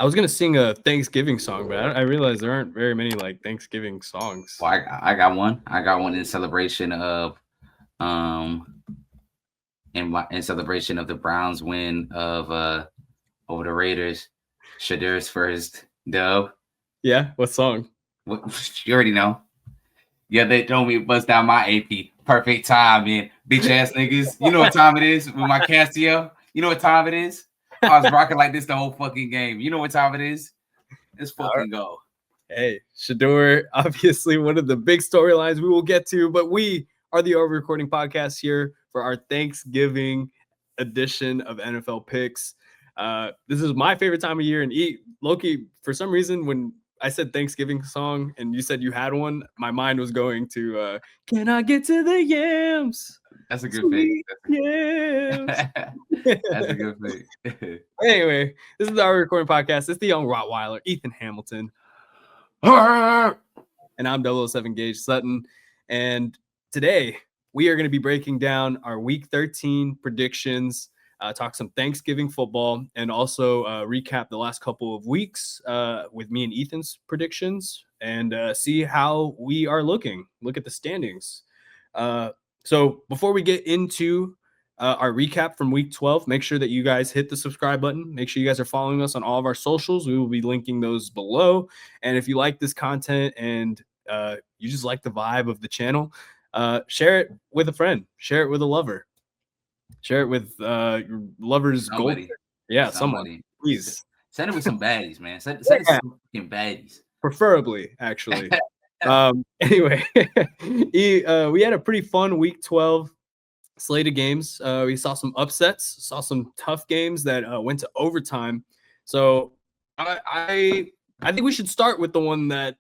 I was gonna sing a Thanksgiving song, but I realized there aren't very many like Thanksgiving songs. Well, I got one. I got one in celebration of um in celebration of the Browns win of over the Raiders. Shadur's first dub. Yeah, what song? What, you already know. Yeah, they told me to bust down my AP. Perfect time, man. Bitch ass niggas. You know what time it is with my Casio? You know what time it is? I was rocking like this the whole fucking game. You know what time it is? Let's All right. fucking go. Hey, Shador, obviously one of the big storylines we will get to, but we are the Over Recording Podcast here for our Thanksgiving edition of NFL Picks. This is my favorite time of year, and Loki, for some reason, when I said Thanksgiving song and you said you had one, my mind was going to Can I Get to the Yams? That's a good pick. Sweet yams. That's a good pick. Anyway, this is our recording podcast. It's the young Rottweiler, Ethan Hamilton. And I'm 007 Gage Sutton. And today we are going to be breaking down our week 13 predictions, talk some Thanksgiving football, and also recap the last couple of weeks with me and Ethan's predictions and see how we are looking. Look at the standings. So before we get into our recap from week 12, make sure that you guys hit the subscribe button. Make sure you guys are following us on all of our socials. We will be linking those below. And if you like this content and you just like the vibe of the channel, share it with a friend, share it with a lover, share it with your lover's goal. Somebody. Yeah, someone, Somebody. please. Send it with some baddies, man. Send it Yeah, to some fucking baddies. preferably, actually. Anyway, we had a pretty fun week 12 slate of games. We saw some upsets, saw some tough games that went to overtime. So I think we should start with the one that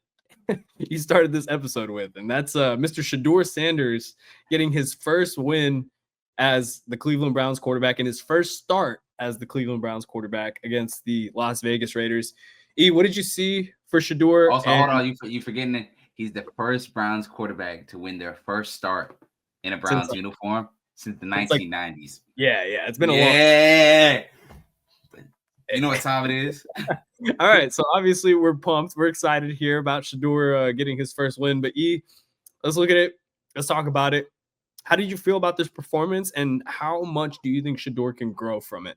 you started this episode with, and that's Mr. Shador Sanders getting his first win as the Cleveland Browns quarterback and his first start as the Cleveland Browns quarterback against the Las Vegas Raiders. What did you see for Shador? Also, hold on, you forgetting that he's the first Browns quarterback to win their first start in a Browns uniform since the 1990s. Yeah, it's been a long. Yeah. You know what time it is? All right, so obviously we're pumped. We're excited here about Shador getting his first win. But let's look at it. Let's talk about it. How did you feel about this performance, and how much do you think Shador can grow from it?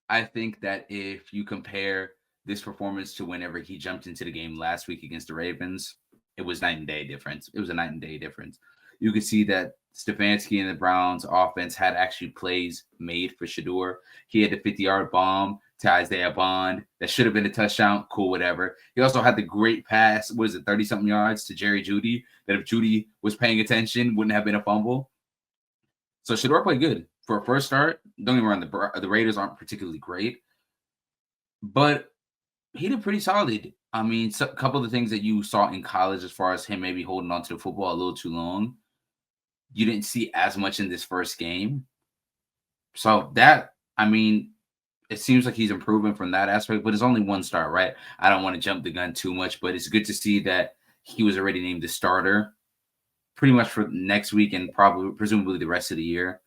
I think that if you compare this performance to whenever he jumped into the game last week against the Ravens, it was night and day difference. It was a night and day difference. You could see that Stefanski and the Browns offense had actually plays made for Shador. He had the 50-yard bomb to Isaiah Bond. That should have been a touchdown. Cool, whatever. He also had the great pass, 30-something yards to Jerry Jeudy, that if Jeudy was paying attention, wouldn't have been a fumble. So Shador played good. For a first start, don't get me wrong, the Raiders aren't particularly great, but he did pretty solid. I mean, a couple of the things that you saw in college as far as him maybe holding on to the football a little too long, you didn't see as much in this first game. So that, I mean, it seems like he's improving from that aspect, but it's only one start, right? I don't want to jump the gun too much, but it's good to see that he was already named the starter pretty much for next week and presumably the rest of the year.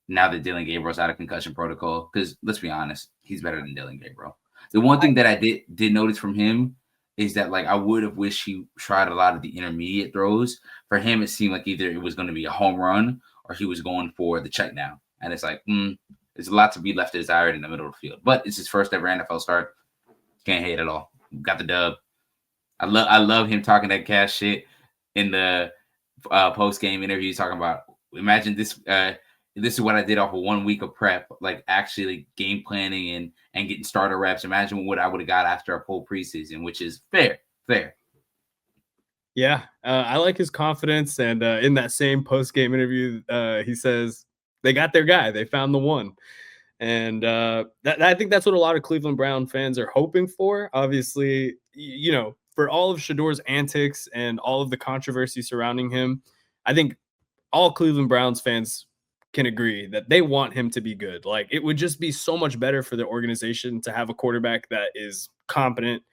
Now that Dylan Gabriel's out of concussion protocol, because let's be honest, he's better than Dylan Gabriel. The one thing that I did notice from him is that, like, I would have wished he tried a lot of the intermediate throws. For him, it seemed like either it was going to be a home run or he was going for the check down. And it's like, there's a lot to be left desired in the middle of the field. But it's his first ever NFL start. Can't hate at all. Got the dub. I love him talking that cash shit in the post-game interview, talking about, imagine this this is what I did off of 1 week of prep, like actually game planning and getting starter reps. Imagine what I would have got after a full preseason, which is fair. Yeah, I like his confidence. And in that same post-game interview, he says they got their guy. They found the one. And I think that's what a lot of Cleveland Brown fans are hoping for. Obviously, for all of Shador's antics and all of the controversy surrounding him, I think all Cleveland Browns fans can agree that they want him to be good. Like, it would just be so much better for the organization to have a quarterback that is competent.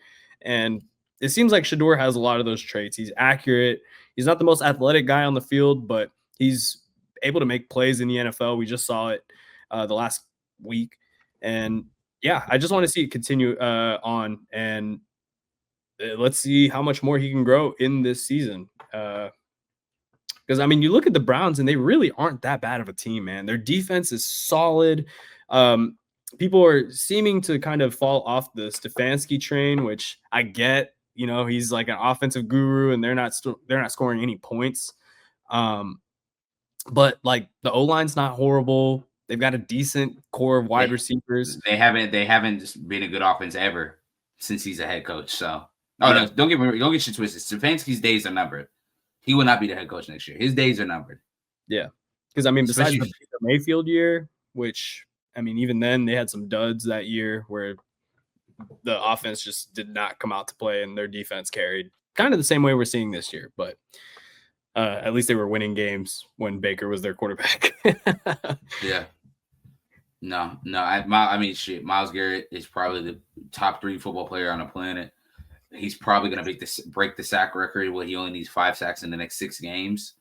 And it seems like Shador has a lot of those traits. He's accurate. He's not the most athletic guy on the field, but he's able to make plays in the NFL. We just saw it the last week. And yeah, I just want to see it continue on, and let's see how much more he can grow in this season. Because I mean, you look at the Browns, and they really aren't that bad of a team, man. Their defense is solid. Um, People are seeming to kind of fall off the Stefanski train, which I get. You know, he's like an offensive guru, and they're not scoring any points. Um, but like the O line's not horrible. They've got a decent core of wide They receivers. they haven't just been a good offense ever since he's a head coach. So, oh no, Yeah, don't get you twisted. Stefanski's days are numbered. He will not be the head coach next year. His days are numbered. yeah. Because I mean, besides the Especially Baker Mayfield year, which I mean, even then they had some duds that year where the offense just did not come out to play and their defense carried. Kind of the same way we're seeing this year, but at least they were winning games when Baker was their quarterback. yeah. No. I mean, shit. Miles Garrett is probably the top 3 football player on the planet. He's probably going to break the sack record where he only needs 5 sacks in the next 6 games.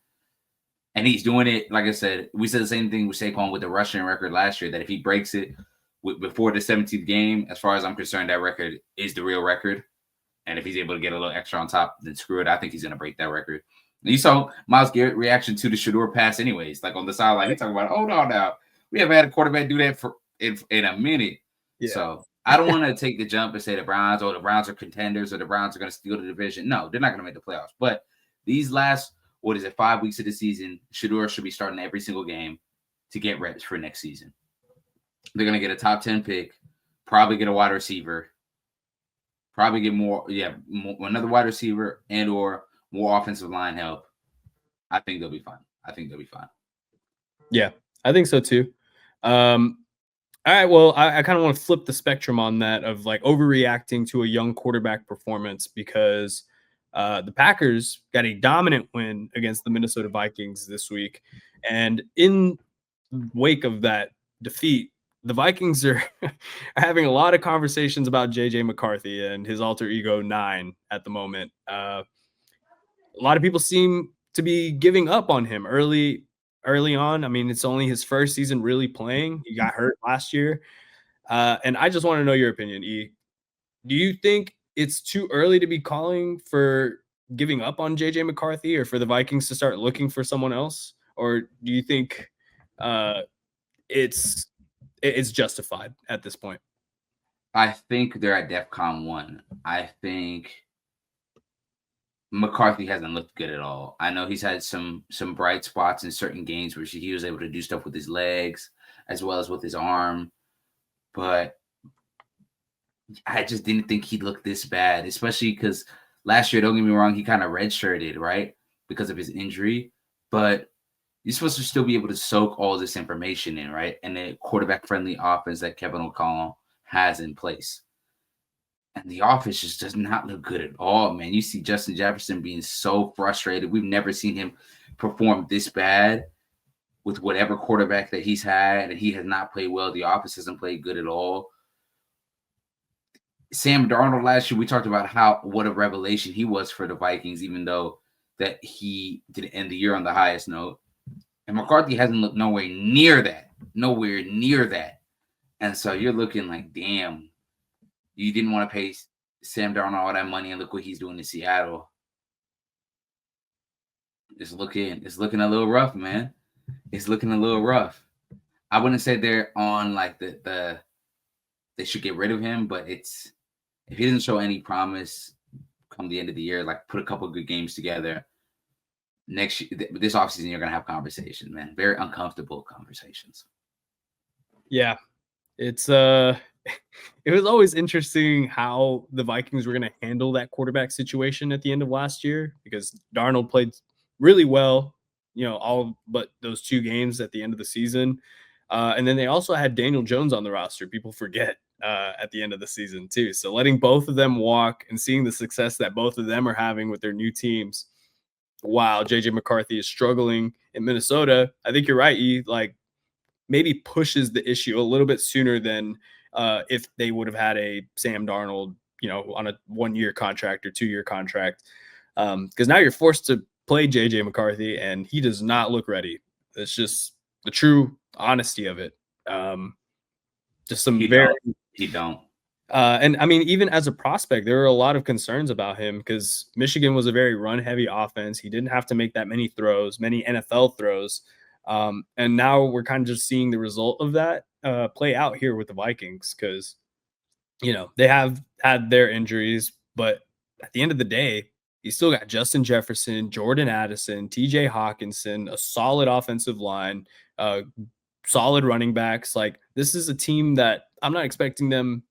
And he's doing it, like I said, we said the same thing with Saquon with the rushing record last year, that if he breaks it before the 17th game, as far as I'm concerned, that record is the real record. And if he's able to get a little extra on top, then screw it. I think he's going to break that record. And you saw Miles Garrett reaction to the Shador pass anyways, like on the sideline. He's talking about, oh, no, now. We haven't had a quarterback do that in a minute. Yeah. So I don't want to take the jump and say the Browns are contenders or the Browns are going to steal the division. No, they're not going to make the playoffs. But these last, 5 weeks of the season, Shador should be starting every single game to get reps for next season. They're going to get a top 10 pick, probably get a wide receiver, probably get another wide receiver and or more offensive line help. I think they'll be fine. Yeah, I think so too. All right, well, I kind of want to flip the spectrum on that of like overreacting to a young quarterback performance because the Packers got a dominant win against the Minnesota Vikings this week. And in wake of that defeat, the Vikings are having a lot of conversations about JJ McCarthy and his alter ego 9 at the moment. A lot of people seem to be giving up on him early on. I mean, it's only his first season really playing. He got hurt last year. And I just want to know your opinion, E. Do you think it's too early to be calling for giving up on JJ McCarthy or for the Vikings to start looking for someone else? Or do you think uh, it's justified at this point? I think they're at DEFCON 1. I think McCarthy hasn't looked good at all. I know he's had some bright spots in certain games where he was able to do stuff with his legs as well as with his arm, but I just didn't think he'd look this bad, especially because last year, don't get me wrong, he kind of redshirted, right, because of his injury, but you're supposed to still be able to soak all this information in, right, and the quarterback-friendly offense that Kevin O'Connell has in place. And the offense just does not look good at all, man. You see Justin Jefferson being so frustrated. We've never seen him perform this bad with whatever quarterback that he's had, and he has not played well. The offense hasn't played good at all. Sam Darnold last year, we talked about what a revelation he was for the Vikings, even though that he didn't end the year on the highest note. And McCarthy hasn't looked nowhere near that. And so you're looking like, damn, you didn't want to pay Sam Darnold all that money, and look what he's doing in Seattle. It's looking a little rough, man. It's looking a little rough. I wouldn't say they're on like the they should get rid of him, but if he doesn't show any promise come the end of the year, like put a couple of good games together next year, this offseason, you're gonna have conversations, man. Very uncomfortable conversations. Yeah, it's it was always interesting how the Vikings were going to handle that quarterback situation at the end of last year because Darnold played really well, all but those 2 games at the end of the season. And then they also had Daniel Jones on the roster. People forget at the end of the season too. So letting both of them walk and seeing the success that both of them are having with their new teams while JJ McCarthy is struggling in Minnesota, I think you're right. He maybe pushes the issue a little bit sooner than if they would have had a Sam Darnold, on a 1-year contract or 2-year contract. Because now you're forced to play JJ McCarthy and he does not look ready. It's just the true honesty of it. Just some He very don't. He don't. and I mean, even as a prospect, there were a lot of concerns about him because Michigan was a very run-heavy offense. He didn't have to make that many throws, many NFL throws, and now we're kind of just seeing the result of that play out here with the Vikings because they have had their injuries, but at the end of the day, you still got Justin Jefferson, Jordan Addison, TJ Hawkinson, a solid offensive line, solid running backs. Like, this is a team that I'm not expecting them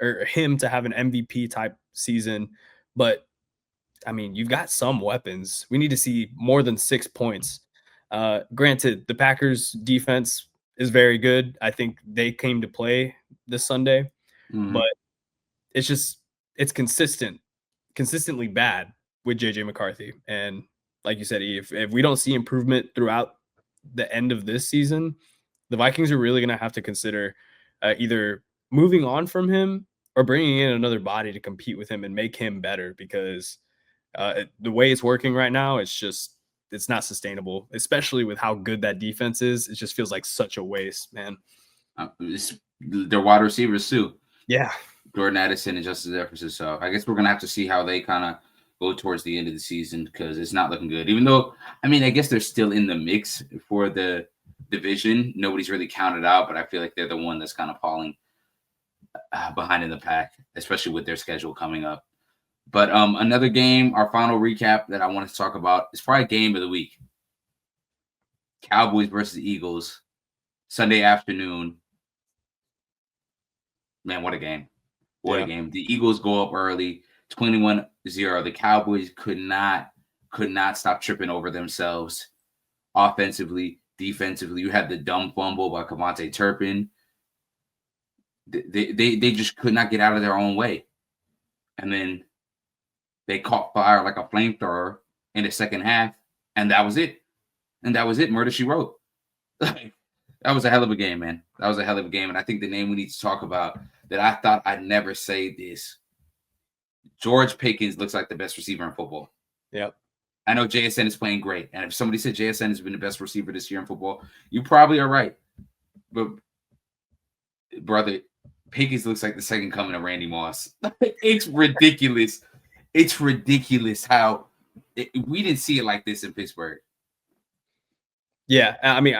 or him to have an MVP type season, but I mean, you've got some weapons. We need to see more than 6 points. Granted, the Packers defense is very good. I think they came to play this Sunday, but Mhm. it's consistently bad with JJ McCarthy. And like you said, if we don't see improvement throughout the end of this season, the Vikings are really going to have to consider either moving on from him or bringing in another body to compete with him and make him better because the way it's working right now, it's not sustainable, especially with how good that defense is. It just feels like such a waste, man. Their wide receivers too. Yeah. Jordan Addison and Justin Jefferson. So I guess we're gonna have to see how they kind of go towards the end of the season because it's not looking good. Even though, I mean, I guess they're still in the mix for the division. Nobody's really counted out, but I feel like they're the one that's kind of falling behind in the pack, especially with their schedule coming up. But another game, our final recap that I wanted to talk about is probably game of the week: Cowboys versus Eagles, Sunday afternoon. Man, what a game! What a Yeah. game. The Eagles go up early, 21-0. The Cowboys could not stop tripping over themselves offensively, defensively. You had the dumb fumble by Cavante Turpin. They just could not get out of their own way. And then they caught fire like a flamethrower in the second half, and that was it. And that was it. Murder, she wrote. That was a hell of a game, man. That was a hell of a game. And I think the name we need to talk about that I thought I'd never say this. George Pickens looks like the best receiver in football. Yep. I know JSN is playing great. And if somebody said JSN has been the best receiver this year in football, you probably are right. But, brother, Pickens looks like the second coming of Randy Moss. It's ridiculous. It's ridiculous how we didn't see it like this in Pittsburgh. Yeah, I mean,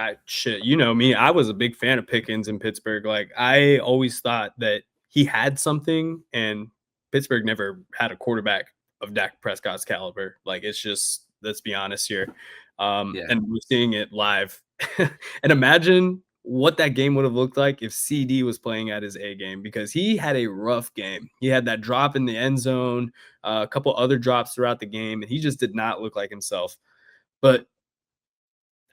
you know me, I was a big fan of Pickens in Pittsburgh. Like, I always thought that he had something, and Pittsburgh never had a quarterback of Dak Prescott's caliber. Like, it's just, let's be honest here. Yeah. And we're seeing it live. And imagine what that game would have looked like if CD was playing at his A game because he had a rough game. He had that drop in the end zone, a couple other drops throughout the game, and he just did not look like himself. But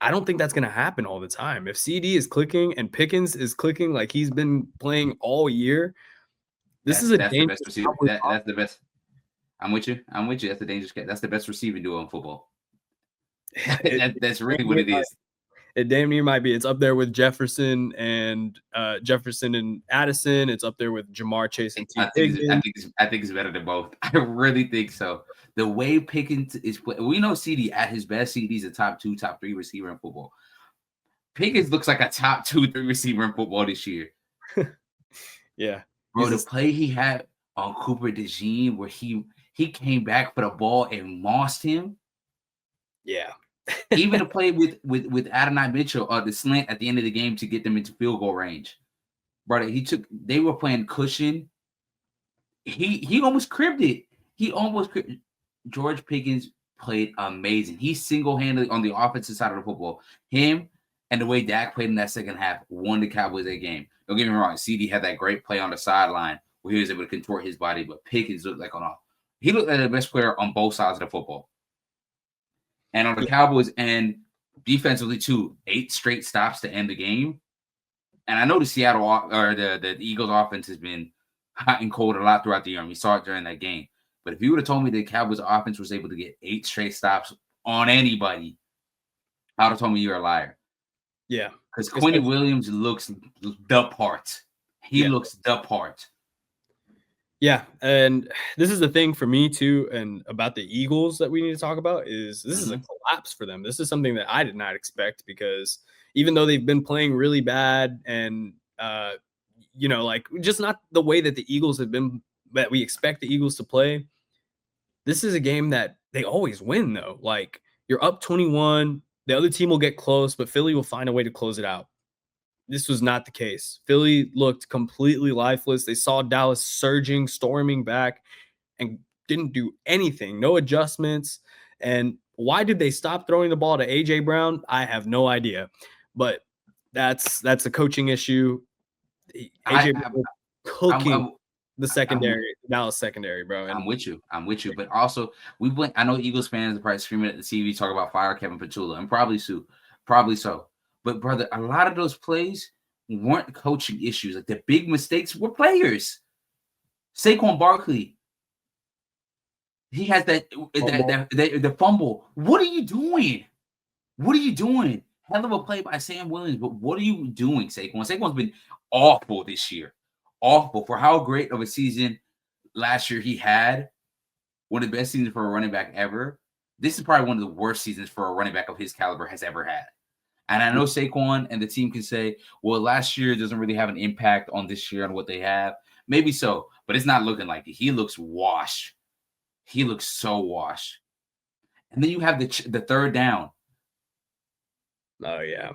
I don't think that's going to happen all the time. If CD is clicking and Pickens is clicking like he's been playing all year, this is a That's the best dangerous receiver. Cowboys That's the best. I'm with you. I'm with you. That's the dangerous. That's the best receiving duo in football. It, That's really what it is. it damn near might be. It's up there with Jefferson and Addison. It's up there with Jamar Chase and T. Higgins. I think it's better than both. I really think so. The way Pickens is, we know CD at his best. CD's a top 2, top 3 receiver in football. Pickens looks like a top 2, 3 receiver in football this year. Yeah, bro. The play he had on Cooper DeJean where he came back for the ball and mossed him. Yeah. Even a play with Adonai Mitchell the slant at the end of the game to get them into field goal range. Brother, they were playing cushion. He almost cribbed it. George Pickens played amazing. He single-handedly on the offensive side of the football. Him and the way Dak played in that second half won the Cowboys that game. Don't get me wrong. CD had that great play on the sideline where he was able to contort his body, but Pickens looked like he looked like the best player on both sides of the football. And on the Cowboys end, defensively too, 8 straight stops to end the game. And I know the Seattle or the Eagles offense has been hot and cold a lot throughout the year, and we saw it during that game. But if you would have told me the Cowboys offense was able to get 8 straight stops on anybody, I would have told me you're a liar. Yeah. Because Quentin Williams looks the part. He looks the part. Yeah, and this is the thing for me too, and about the Eagles that we need to talk about is this is a collapse for them. This is something that I did not expect because even though they've been playing really bad and like just not the way that the Eagles have been, that we expect the Eagles to play. This is a game that they always win, though. Like, you're up 21, the other team will get close, but Philly will find a way to close it out. This was not the case. Philly looked completely lifeless. They saw Dallas surging, storming back, and didn't do anything, no adjustments. And why did they stop throwing the ball to AJ Brown? I have no idea. But that's a coaching issue. AJ Brown cooking the secondary, Dallas secondary, bro. I'm with you. But also, I know Eagles fans are probably screaming at the TV, talk about fire Kevin Petula, and probably so. But brother, a lot of those plays weren't coaching issues. Like, the big mistakes were players. Saquon Barkley, he has the fumble. What are you doing? Hell of a play by Sam Williams, but what are you doing, Saquon? Saquon's been awful this year. Awful for how great of a season last year he had. One of the best seasons for a running back ever. This is probably one of the worst seasons for a running back of his caliber has ever had. And I know Saquon and the team can say, well, last year doesn't really have an impact on this year on what they have. Maybe so, but it's not looking like it. He looks washed. He looks so washed. And then you have the third down. Oh, yeah.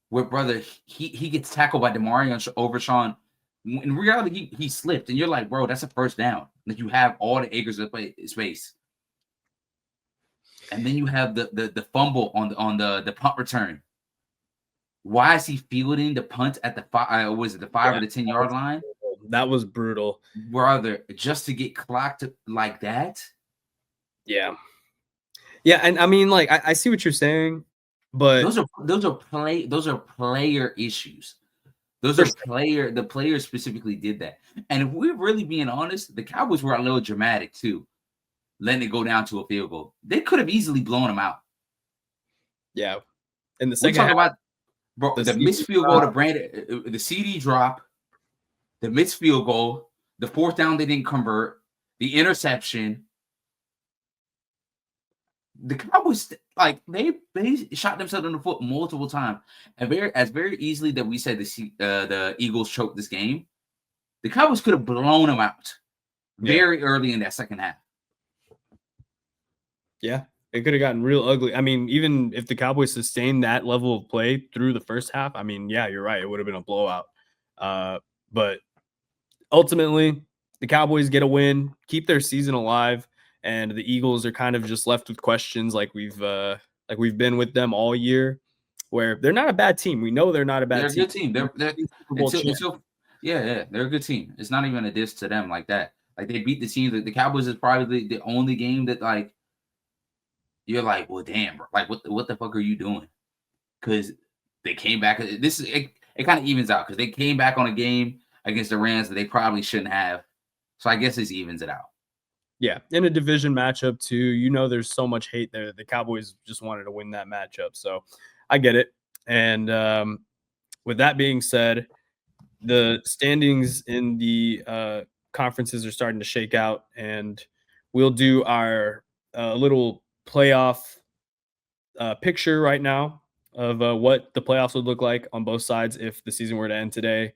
Where, brother, he gets tackled by Demarion Overshawn. In reality, he slipped. And you're like, bro, that's a first down. Like, you have all the acres of space. And then you have the fumble on the punt return. Why is he fielding the punt at the 5 or the 10 yard line? That was brutal, brother. Just to get clocked like that. Yeah, and I mean, like, I see what you're saying, but those are player issues. The players specifically did that. And if we're really being honest, the Cowboys were a little dramatic too, letting it go down to a field goal. They could have easily blown them out. Yeah, in the second half, about the missed field goal to Brandon, the CD drop, the missed field goal, the fourth down they didn't convert, the interception. The Cowboys, like, they shot themselves in the foot multiple times, and very easily that we said the Eagles choked this game. The Cowboys could have blown them out very early in that second half. Yeah, it could have gotten real ugly. I mean, even if the Cowboys sustained that level of play through the first half, I mean, yeah, you're right, it would have been a blowout. But ultimately, the Cowboys get a win, keep their season alive. And the Eagles are kind of just left with questions, like we've been with them all year, where they're not a bad team. We know they're not a bad team. They're a good team. They're a good team. It's not even a diss to them like that. Like, they beat the team. The Cowboys is probably the only game that, like, you're like, well, damn, bro. Like, what the fuck are you doing? Because they came back. It kind of evens out because they came back on a game against the Rams that they probably shouldn't have. So I guess this evens it out. Yeah, in a division matchup too, there's so much hate there. The Cowboys just wanted to win that matchup, so I get it. And with that being said, the standings in the conferences are starting to shake out, and we'll do our little playoff picture right now of what the playoffs would look like on both sides if the season were to end today,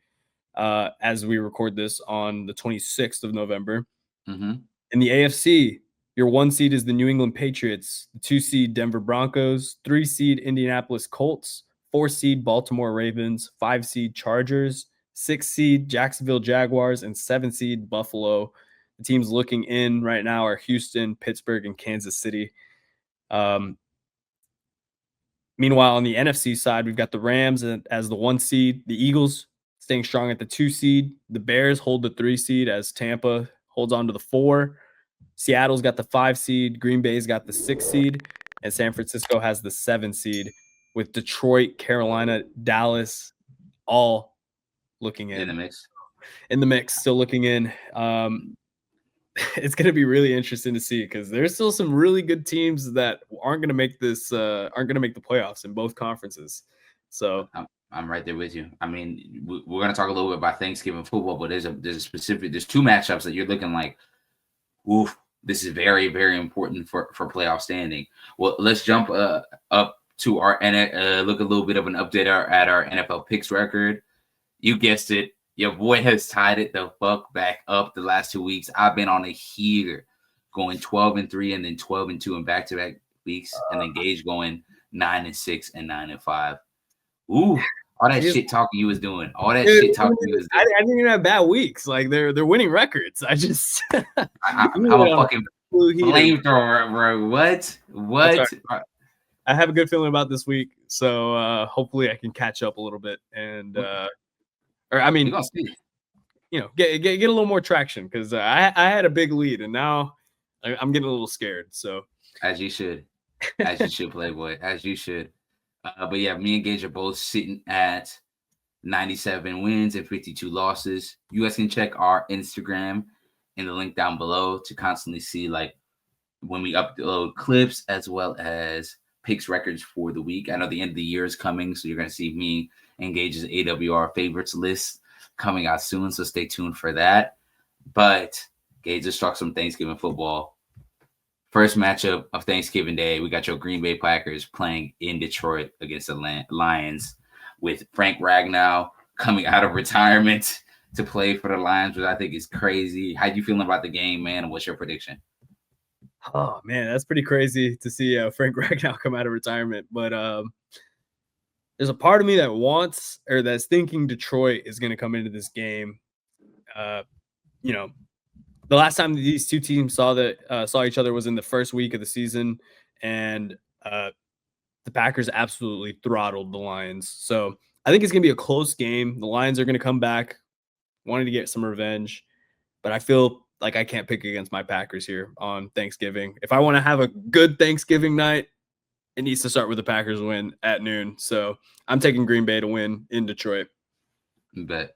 as we record this on the 26th of November. Mm-hmm. In the AFC, your 1 seed is the New England Patriots, the 2 seed Denver Broncos, 3 seed Indianapolis Colts, 4 seed Baltimore Ravens, 5 seed Chargers, 6 seed Jacksonville Jaguars, and 7 seed Buffalo. The teams looking in right now are Houston, Pittsburgh, and Kansas City. Meanwhile, on the NFC side, we've got the Rams as the 1 seed, the Eagles staying strong at the 2 seed, the Bears hold the 3 seed as Tampa holds on to the 4. Seattle's got the 5 seed, Green Bay's got the 6 seed, and San Francisco has the 7 seed, with Detroit, Carolina, Dallas all looking in the mix, still looking in. It's going to be really interesting to see because there's still some really good teams that aren't going to make the playoffs in both conferences. So I'm right there with you. I mean, we're going to talk a little bit about Thanksgiving football, but there's 2 matchups that you're looking like, oof, this is very, very important for playoff standing. Well, let's jump up to our look a little bit of an update at our NFL picks record. You guessed it. Your boy has tied it the fuck back up the last 2 weeks. I've been on a heater going 12-3 and then 12-2 in back-to-back weeks, and then Gage going 9-6 and 9-5. Ooh, all that shit talking you was doing. All that Dude, shit talking you was doing. I didn't even have bad weeks. Like they're winning records. I just I'm a fucking flamethrower, bro. What? I have a good feeling about this week, so hopefully I can catch up a little bit and or I mean, you're gonna see. You know, get a little more traction because I had a big lead and now I'm getting a little scared. So as you should, Playboy, as you should. But yeah, me and Gage are both sitting at 97 wins and 52 losses. You guys can check our Instagram in the link down below to constantly see like when we upload clips as well as picks records for the week. I know the end of the year is coming, so you're going to see me and Gage's AWR favorites list coming out soon, so stay tuned for that. But Gage just struck some Thanksgiving football. First matchup of Thanksgiving Day, we got your Green Bay Packers playing in Detroit against the Lions with Frank Ragnow coming out of retirement to play for the Lions, which I think is crazy. How you feeling about the game, man, and what's your prediction? Oh, man, that's pretty crazy to see Frank Ragnow come out of retirement. But there's a part of me that wants or that's thinking Detroit is going to come into this game. You know, the last time these two teams saw each other was in the first week of the season, and the Packers absolutely throttled the Lions. So I think it's going to be a close game. The Lions are going to come back, wanting to get some revenge, but I feel like I can't pick against my Packers here on Thanksgiving. If I want to have a good Thanksgiving night, it needs to start with the Packers win at noon. So I'm taking Green Bay to win in Detroit. But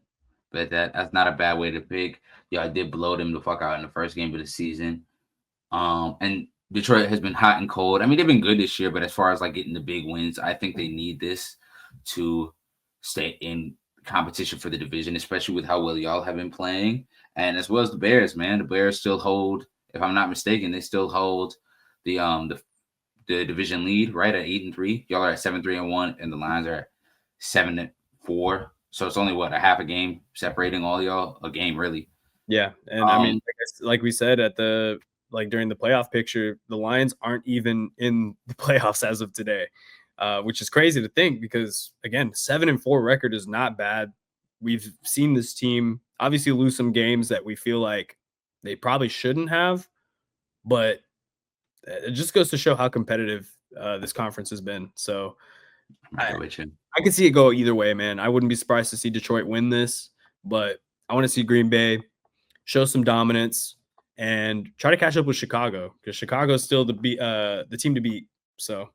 that's not a bad way to pick. Yeah, I did blow them the fuck out in the first game of the season. And Detroit has been hot and cold. I mean, they've been good this year, but as far as like getting the big wins, I think they need this to stay in competition for the division, especially with how well y'all have been playing. And as well as the Bears, man. The Bears still hold, if I'm not mistaken, they still hold the division lead, right, at 8-3. Y'all are at 7-3-1, and the Lions are at 7-4. So it's only what, a half a game separating all y'all, a game really. Yeah, and I mean, like we said during the playoff picture, the Lions aren't even in the playoffs as of today, which is crazy to think because again, 7-4 record is not bad. We've seen this team obviously lose some games that we feel like they probably shouldn't have, but it just goes to show how competitive this conference has been. So I can see it go either way, man. I wouldn't be surprised to see Detroit win this, but I want to see Green Bay show some dominance and try to catch up with Chicago because Chicago is still the team to beat. So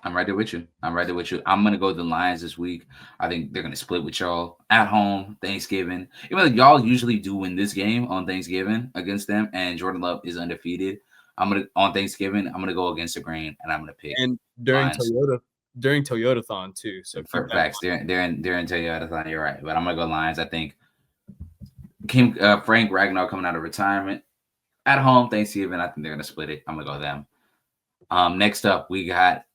I'm right there with you. I'm going to go the Lions this week. I think they're going to split with y'all at home Thanksgiving. Even though y'all usually do win this game on Thanksgiving against them, and Jordan Love is undefeated. On Thanksgiving, I'm gonna go against the grain, and I'm gonna pick. And during Toyotathon too. So for facts, they're in Toyotathon. You're right, but I'm gonna go Lions. I think Frank Ragnow coming out of retirement at home Thanksgiving. I think they're gonna split it. I'm gonna go them. Next up, we got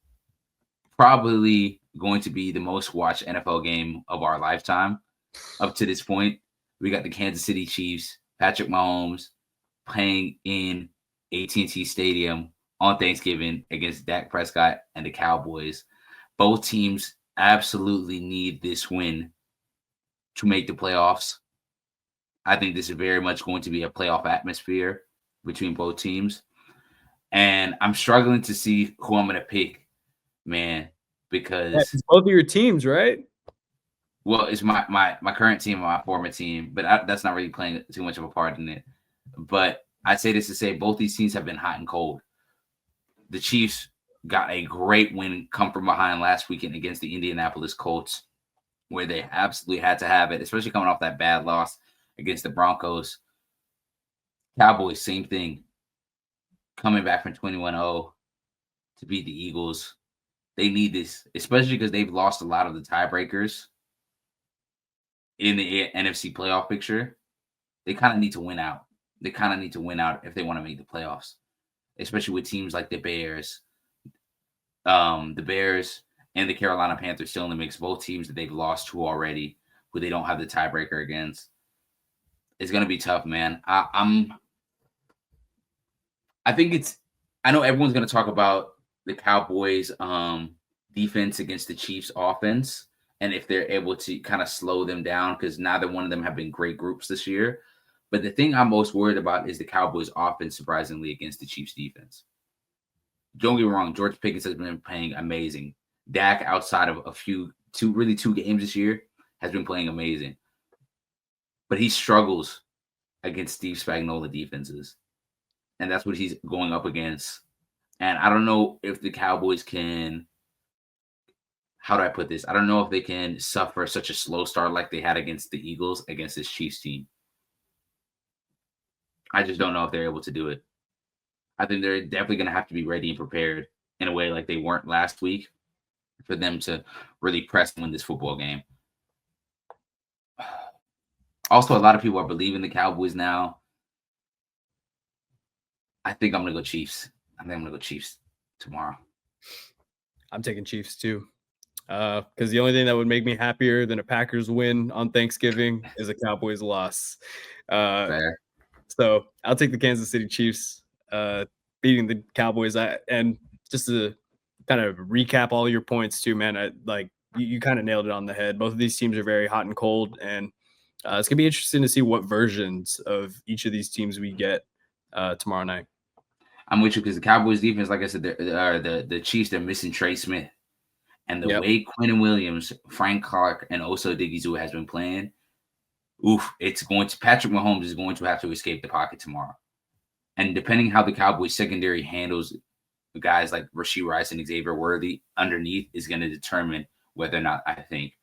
probably going to be the most watched NFL game of our lifetime up to this point. We got the Kansas City Chiefs, Patrick Mahomes, playing in AT&T Stadium on Thanksgiving against Dak Prescott and the Cowboys. Both teams absolutely need this win to make the playoffs. I think this is very much going to be a playoff atmosphere between both teams. And I'm struggling to see who I'm going to pick, man, because it's both of your teams, right? Well, it's my current team and my former team, but that's not really playing too much of a part in it. But I say this to say both these teams have been hot and cold. The Chiefs got a great win come from behind last weekend against the Indianapolis Colts, where they absolutely had to have it, especially coming off that bad loss against the Broncos. Cowboys, same thing. Coming back from 21-0 to beat the Eagles. They need this, especially because they've lost a lot of the tiebreakers in the NFC playoff picture. They kind of need to win out. If they want to make the playoffs, especially with teams like the Bears. The Bears and the Carolina Panthers still in the mix. Both teams that they've lost to already. who they don't have the tiebreaker against. It's gonna be tough, man. I think it's. I know everyone's gonna talk about the Cowboys' defense against the Chiefs' offense, and if they're able to kind of slow them down, because neither one of them have been great groups this year. But the thing I'm most worried about is the Cowboys' offense, surprisingly, against the Chiefs' defense. Don't get me wrong, George Pickens has been playing amazing. Dak, outside of two games this year, has been playing amazing. But he struggles against Steve Spagnuolo defenses. And that's what he's going up against. And I don't know if the Cowboys can, how do I put this? I don't know if they can suffer such a slow start like they had against the Eagles, against this Chiefs team. I just don't know if they're able to do it. I think they're definitely going to have to be ready and prepared in a way like they weren't last week for them to really press and win this football game. Also, a lot of people are believing the Cowboys now. I think I'm going to go Chiefs. I think I'm going to go Chiefs tomorrow. I'm taking Chiefs too. Because the only thing that would make me happier than a Packers win on Thanksgiving is a Cowboys loss. Fair. So I'll take the Kansas City Chiefs beating the Cowboys. And just to kind of recap all your points too, man, you kind of nailed it on the head. Both of these teams are very hot and cold, and it's gonna be interesting to see what versions of each of these teams we get tomorrow night. I'm with you because the Cowboys defense, like I said, the Chiefs, they're missing Trey Smith. And the way Quentin Williams, Frank Clark, and Oso Digizua has been playing, Patrick Mahomes is going to have to escape the pocket tomorrow. And depending how the Cowboys secondary handles guys like Rashee Rice and Xavier Worthy underneath is going to determine whether or not I think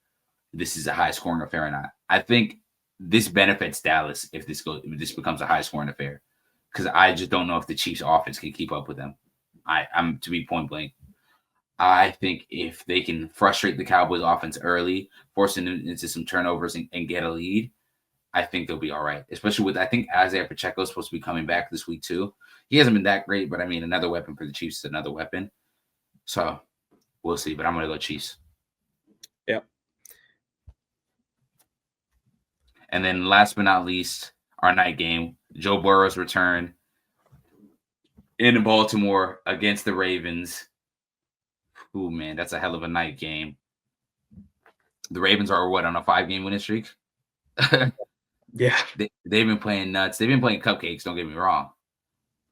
this is a high scoring affair or not. I think this benefits Dallas if this becomes a high scoring affair, because I just don't know if the Chiefs offense can keep up with them. I'm to be point blank. I think if they can frustrate the Cowboys offense early, forcing them into some turnovers and get a lead, I think they'll be all right. Especially with, I think Isaiah Pacheco is supposed to be coming back this week too. He hasn't been that great, but I mean, another weapon for the Chiefs is another weapon. So we'll see, but I'm going to go Chiefs. Yep. And then last but not least, our night game, Joe Burrow's return in Baltimore against the Ravens. Ooh, man, that's a hell of a night game. The Ravens are on a 5-game winning streak? Yeah. They've been playing nuts. They've been playing cupcakes, don't get me wrong.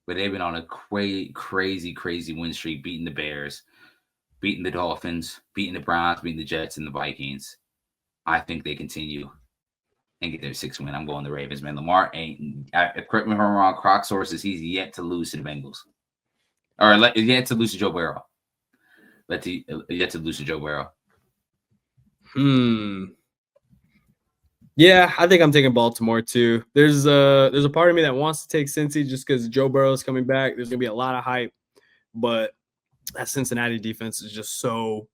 But they've been on a crazy win streak, beating the Bears, beating the Dolphins, beating the Browns, beating the Jets, and the Vikings. I think they continue and get their 6th win. I'm going the Ravens, man. Lamar correct me if I'm wrong, Croc sources, he's yet to lose to the Bengals. Or yet to lose to Joe Burrow. Yet to lose to Joe Burrow. Yeah, I think I'm taking Baltimore too. There's a part of me that wants to take Cincy just because Joe Burrow is coming back. There's gonna be a lot of hype, but that Cincinnati defense is just so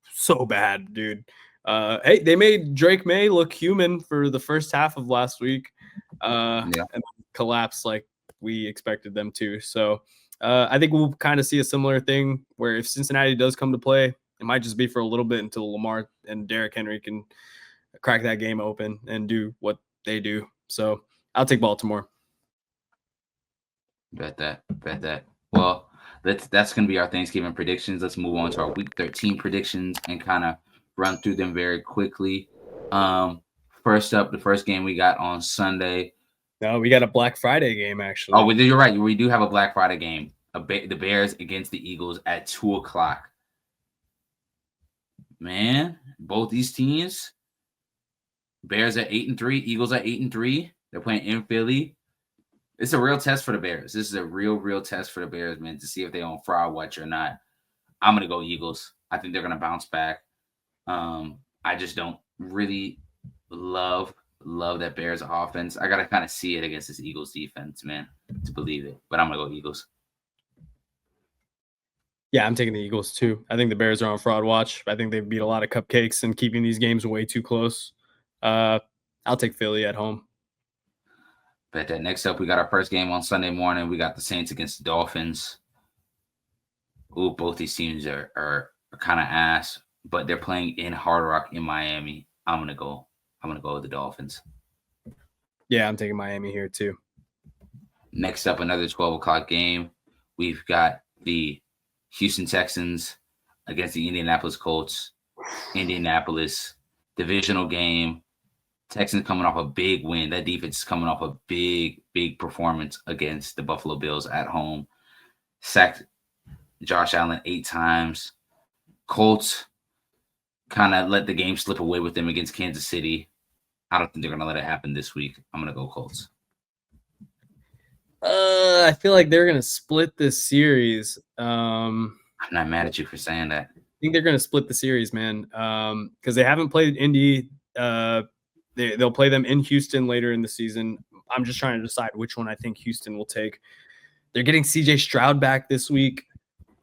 bad, dude. Hey, they made Drake May look human for the first half of last week, and collapsed like we expected them to. So I think we'll kind of see a similar thing where if Cincinnati does come to play, it might just be for a little bit until Lamar and Derrick Henry can crack that game open and do what they do. So I'll take Baltimore. Bet that. Well, that's going to be our Thanksgiving predictions. Let's move on to our Week 13 predictions and kind of run through them very quickly. First up, the first game we got on Sunday. No, we got a Black Friday game, actually. Oh, you're right. We do have a Black Friday game. The Bears against the Eagles at 2:00. Man, both these teams, Bears at 8-3, Eagles at 8-3. They're playing in Philly. It's a real test for the Bears. This is a real test for the Bears, man, to see if they on fraud watch or not. I'm going to go Eagles. I think they're going to bounce back. I just don't really love that Bears offense. I got to kind of see it against this Eagles defense, man, to believe it. But I'm going to go Eagles. Yeah, I'm taking the Eagles too. I think the Bears are on fraud watch. I think they've beat a lot of cupcakes and keeping these games way too close. I'll take Philly at home. Bet that. Next up, we got our first game on Sunday morning. We got the Saints against the Dolphins. Ooh, both these teams are kind of ass, but they're playing in Hard Rock in Miami. I'm going to go I'm going to go with the Dolphins. Yeah, I'm taking Miami here too. Next up, another 12 o'clock game. We've got the Houston Texans against the Indianapolis Colts. Indianapolis, divisional game. Texans coming off a big win. That defense is coming off a big performance against the Buffalo Bills at home. Sacked Josh Allen 8 times. Colts kind of let the game slip away with them against Kansas City. I don't think they're going to let it happen this week. I'm going to go Colts. I feel like they're going to split this series. I'm not mad at you for saying that. I think they're going to split the series, man, because they haven't played Indy. They'll play them in Houston later in the season. I'm just trying to decide which one I think Houston will take. They're getting CJ Stroud back this week.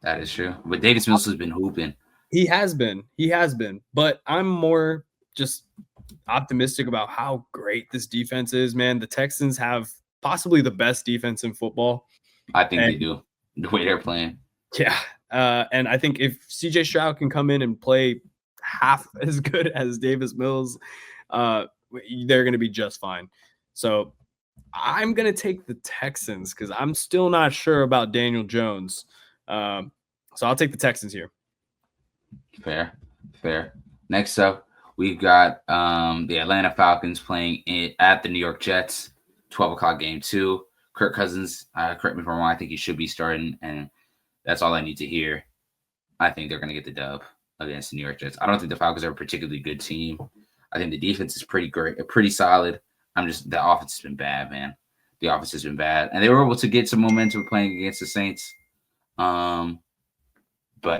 That is true. But Davis Mills has been hooping. He has been. But I'm more just optimistic about how great this defense is, man. The Texans have possibly the best defense in football. I think they do, the way they're playing. Yeah. And I think if CJ Stroud can come in and play half as good as Davis Mills, they're going to be just fine. So I'm going to take the Texans because I'm still not sure about Daniel Jones. So I'll take the Texans here. Fair. Next up, we've got the Atlanta Falcons playing at the New York Jets. 12 o'clock game too. Kirk Cousins, correct me if I'm wrong, I think he should be starting, and that's all I need to hear. I think they're going to get the dub against the New York Jets. I don't think the Falcons are a particularly good team. I think the defense is pretty great, pretty solid. The offense has been bad, man. The offense has been bad, and they were able to get some momentum playing against the Saints. But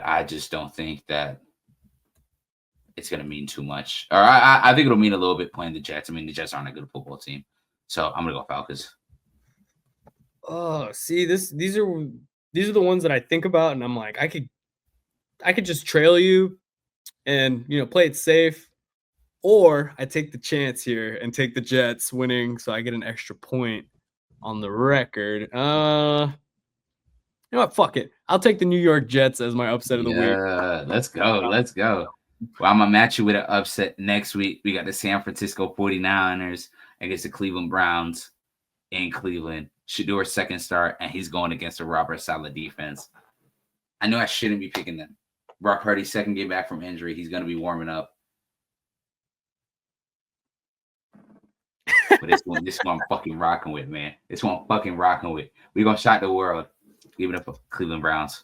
I just don't think that it's going to mean too much. Or I think it'll mean a little bit playing the Jets. I mean, the Jets aren't a good football team. So I'm going to go Falcons. Oh, see, these are the ones that I think about, and I'm like, I could just trail you and, play it safe, or I take the chance here and take the Jets winning so I get an extra point on the record. You know what? Fuck it. I'll take the New York Jets as my upset of the week. Yeah, let's go. Well, I'm going to match you with an upset next week. We got the San Francisco 49ers against the Cleveland Browns in Cleveland. Shadour's second start, and he's going against a Robert Saleh defense. I know I shouldn't be picking them. Brock Purdy's second game back from injury. He's going to be warming up. But this one I'm fucking rocking with, man. This one I'm fucking rocking with. We're going to shock the world. Give it up for Cleveland Browns.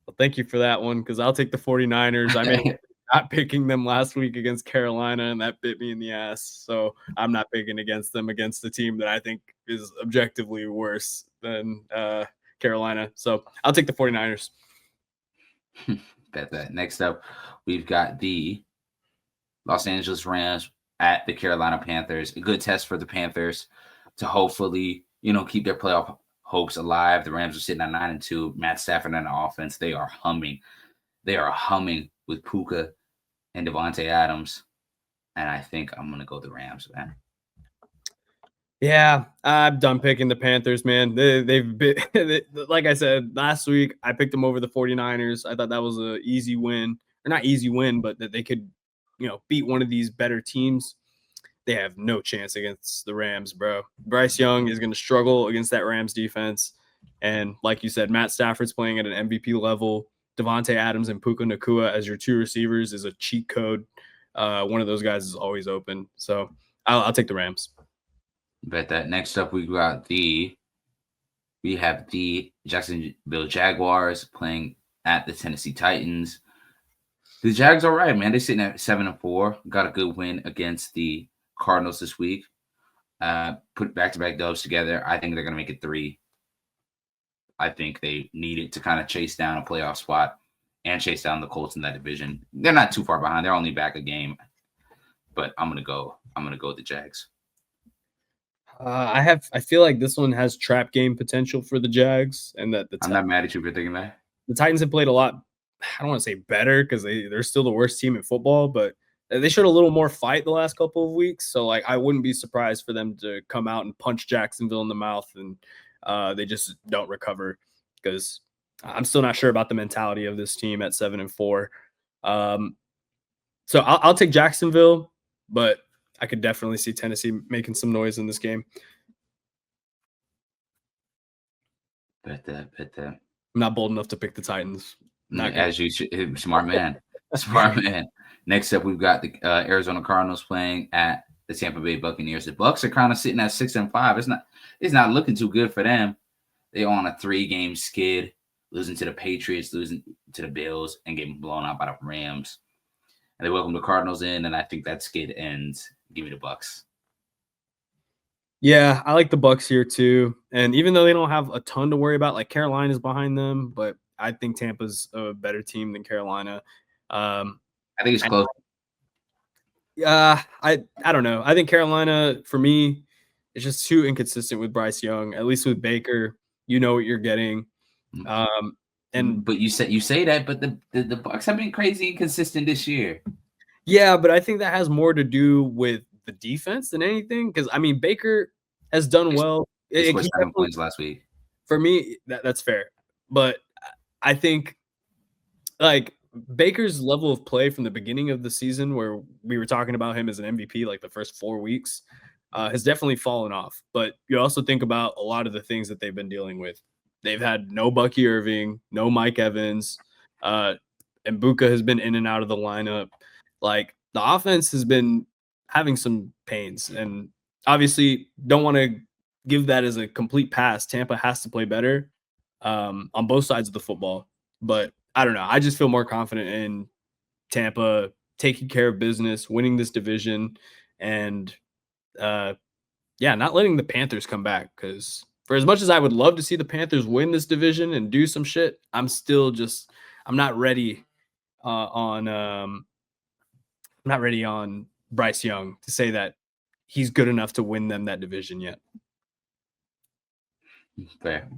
Well, thank you for that one, because I'll take the 49ers. I mean, not picking them last week against Carolina, and that bit me in the ass. So I'm not picking against them against a team that I think is objectively worse than Carolina. So I'll take the 49ers. Bet that. Next up, we've got the Los Angeles Rams at the Carolina Panthers. A good test for the Panthers to hopefully, keep their playoff hopes alive. The Rams are sitting at 9-2. Matt Stafford and the offense, they are humming. They are humming with Puka and Devontae Adams. And I think I'm going to go the Rams, man. Yeah, I'm done picking the Panthers, man. They've been, like I said, last week, I picked them over the 49ers. I thought that was an easy win. Or not easy win, but that they could, beat one of these better teams. They have no chance against the Rams, bro. Bryce Young is going to struggle against that Rams defense. And like you said, Matt Stafford's playing at an MVP level. Devontae Adams and Puka Nacua as your two receivers is a cheat code. One of those guys is always open. So I'll take the Rams. Bet that. Next up, we have the Jacksonville Jaguars playing at the Tennessee Titans. The Jags are right, man. They're sitting at 7-4. Got a good win against the Cardinals this week. Put back-to-back dubs together. I think they're going to make it 3. I think they need it to kind of chase down a playoff spot and chase down the Colts in that division. They're not too far behind. They're only back a game. But I'm gonna go with the Jags. I feel like this one has trap game potential for the Jags, and that I'm not mad at you for thinking that. The Titans have played a lot. I don't want to say better because they're still the worst team in football, but they showed a little more fight the last couple of weeks. So I wouldn't be surprised for them to come out and punch Jacksonville in the mouth, and they just don't recover, because I'm still not sure about the mentality of this team at 7-4. So I'll take Jacksonville, but I could definitely see Tennessee making some noise in this game. Bet that. Bet that. I'm not bold enough to pick the Titans. Not gonna. As you should, smart man, smart man. Next up, we've got the Arizona Cardinals playing at the Tampa Bay Buccaneers. The Bucks are kind of sitting at 6-5. It's not looking too good for them. They're on a 3-game skid, losing to the Patriots, losing to the Bills, and getting blown out by the Rams. And they welcome the Cardinals in, and I think that skid ends. Give me the Bucks. Yeah, I like the Bucks here too. And even though they don't have a ton to worry about, like Carolina's behind them, but I think Tampa's a better team than Carolina. I think it's close. I don't know. I think Carolina for me is just too inconsistent with Bryce Young. At least with Baker, you know what you're getting. And but you say that, but the Bucks have been crazy inconsistent this year. Yeah, but I think that has more to do with the defense than anything. Because I mean, Baker has done well. He scored 7 points last week. For me, that's fair. But I think like Baker's level of play from the beginning of the season, where we were talking about him as an MVP, like the first 4 weeks, has definitely fallen off. But you also think about a lot of the things that they've been dealing with. They've had no Bucky Irving, no Mike Evans, and Buka has been in and out of the lineup. Like the offense has been having some pains, and obviously don't want to give that as a complete pass. Tampa has to play better on both sides of the football, but I don't know. I just feel more confident in Tampa taking care of business, winning this division, and not letting the Panthers come back. Because for as much as I would love to see the Panthers win this division and do some shit, I'm not ready on Bryce Young to say that he's good enough to win them that division yet. Fair.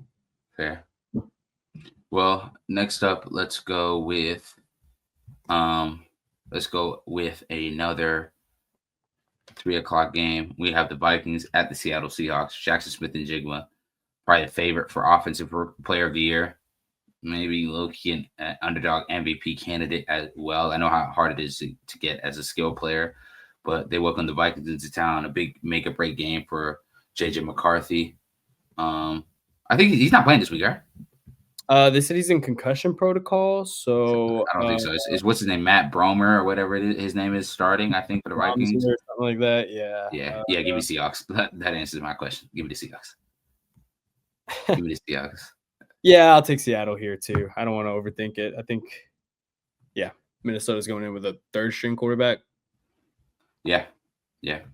Well, next up, let's go with another 3:00 game. We have the Vikings at the Seattle Seahawks. Jackson Smith-Njigba, probably the favorite for offensive player of the year. Maybe low-key an underdog MVP candidate as well. I know how hard it is to get as a skill player, but they welcome the Vikings into town. A big make-or-break game for J.J. McCarthy. I think he's not playing this week, right? They said he's in concussion protocol, so I don't think so. Is what's his name, Matt Bromer or whatever it is, his name is starting, I think, for the Vikings. Or something like that. Yeah. Give me Seahawks. That answers my question. Give me the Seahawks. Give me the Seahawks. Yeah, I'll take Seattle here too. I don't want to overthink it. I think, Minnesota's going in with a third-string quarterback. Yeah.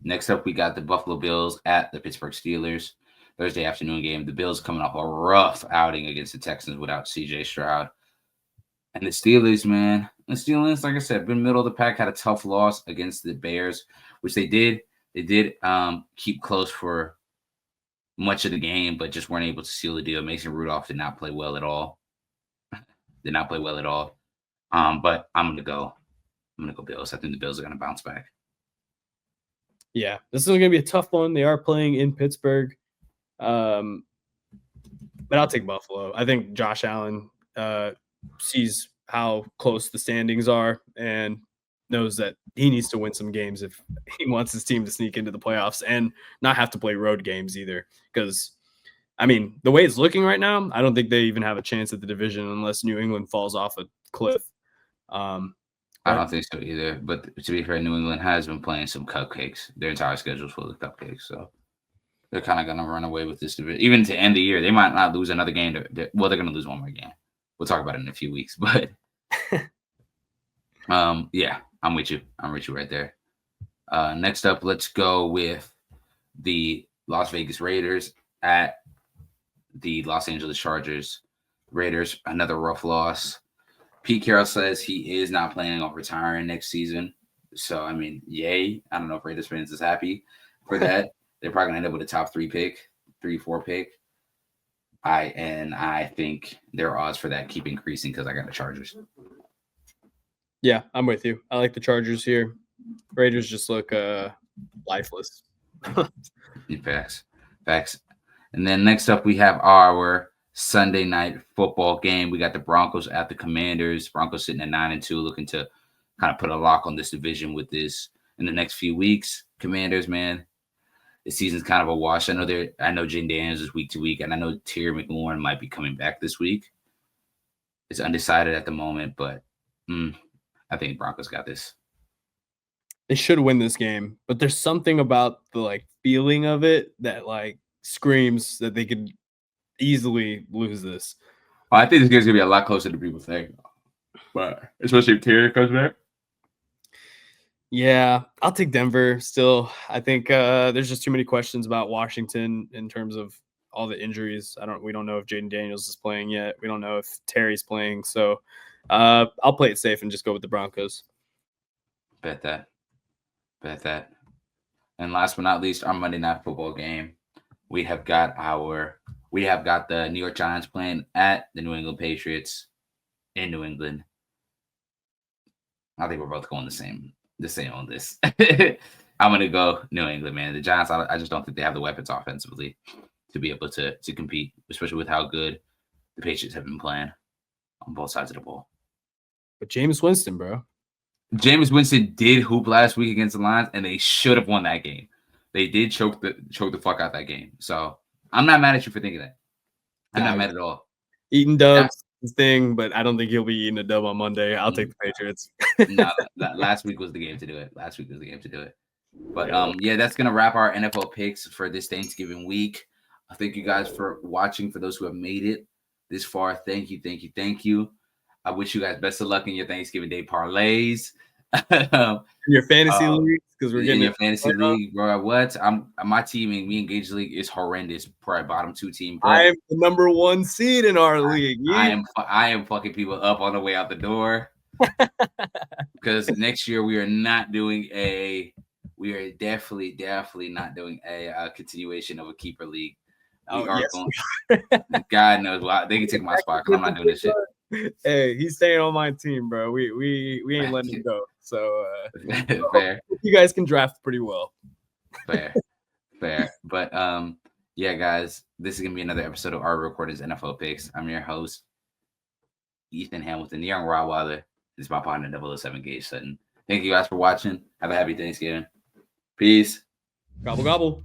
Next up, we got the Buffalo Bills at the Pittsburgh Steelers. Thursday afternoon game. The Bills coming off a rough outing against the Texans without C.J. Stroud. And the Steelers, man. The Steelers, like I said, been middle of the pack, had a tough loss against the Bears, which they did. They did keep close for much of the game, but just weren't able to seal the deal. Mason Rudolph did not play well at all. But I'm gonna go Bills. I think the Bills are gonna bounce back. Yeah, this is going to be a tough one. They are playing in Pittsburgh. But I'll take Buffalo. I think Josh Allen sees how close the standings are and knows that he needs to win some games if he wants his team to sneak into the playoffs and not have to play road games either. Because, I mean, the way it's looking right now, I don't think they even have a chance at the division unless New England falls off a cliff. I don't think so either. But to be fair, New England has been playing some cupcakes. Their entire schedule is full of cupcakes. So they're kind of going to run away with this division. Even to end the year, they might not lose another game. They're going to lose one more game. We'll talk about it in a few weeks. But, I'm with you. I'm with you right there. Next up, let's go with the Las Vegas Raiders at the Los Angeles Chargers. Raiders, another rough loss. Pete Carroll says he is not planning on retiring next season. So, I mean, yay. I don't know if Raiders fans is happy for that. They're probably going to end up with a top 3-4 pick. I think their odds for that keep increasing because I got the Chargers. Yeah, I'm with you. I like the Chargers here. Raiders just look lifeless. Facts. And then next up, we have our Sunday night football game. We got the Broncos at the Commanders. Broncos sitting at 9-2, looking to kind of put a lock on this division with this in the next few weeks. Commanders, man, the season's kind of a wash. I know Jaden Daniels is week to week, and I know Terry McLaurin might be coming back this week. It's undecided at the moment, but I think Broncos got this. They should win this game, but there's something about the feeling of it that screams that they could easily lose this. Well, I think this game's gonna be a lot closer than people think, but especially if Terry comes back. Yeah, I'll take Denver still. I think there's just too many questions about Washington in terms of all the injuries. We don't know if Jaden Daniels is playing yet. We don't know if Terry's playing. So I'll play it safe and just go with the Broncos. Bet that. And last but not least, our Monday Night Football game. We have got the New York Giants playing at the New England Patriots in New England. I think we're both going the same on this. I'm gonna go New England, man. The Giants, I just don't think they have the weapons offensively to be able to compete, especially with how good the Patriots have been playing on both sides of the ball. But Jameis Winston, bro. Jameis Winston did hoop last week against the Lions, and they should have won that game. They did choke the fuck out that game. So I'm not mad at you for thinking that. I'm not mad at all. Eating dubs thing, but I don't think he'll be eating a dub on Monday. I'll take the Patriots. No, last week was the game to do it. But yeah, that's gonna wrap our NFL picks for this Thanksgiving week. I thank you guys for watching. For those who have made it this far, thank you. I wish you guys best of luck in your Thanksgiving Day parlays. Your fantasy league, because we're getting your fantasy league, bro. What? My team and me and Gage league is horrendous. Probably bottom 2 team. I am the number 1 seed in our league. I am fucking people up on the way out the door. Because next year we are definitely not doing a continuation of a keeper league. God knows why they can take my spot because I'm not doing this shit. Hey, he's staying on my team, bro. We ain't letting him go. So fair. You guys can draft pretty well. Fair. But yeah, guys, this is gonna be another episode of our Recorders NFL Picks. I'm your host, Ethan Hamilton, the young Rottweiler. This is my partner, 007 Gage Sutton. Thank you guys for watching. Have a happy Thanksgiving. Peace. Gobble gobble.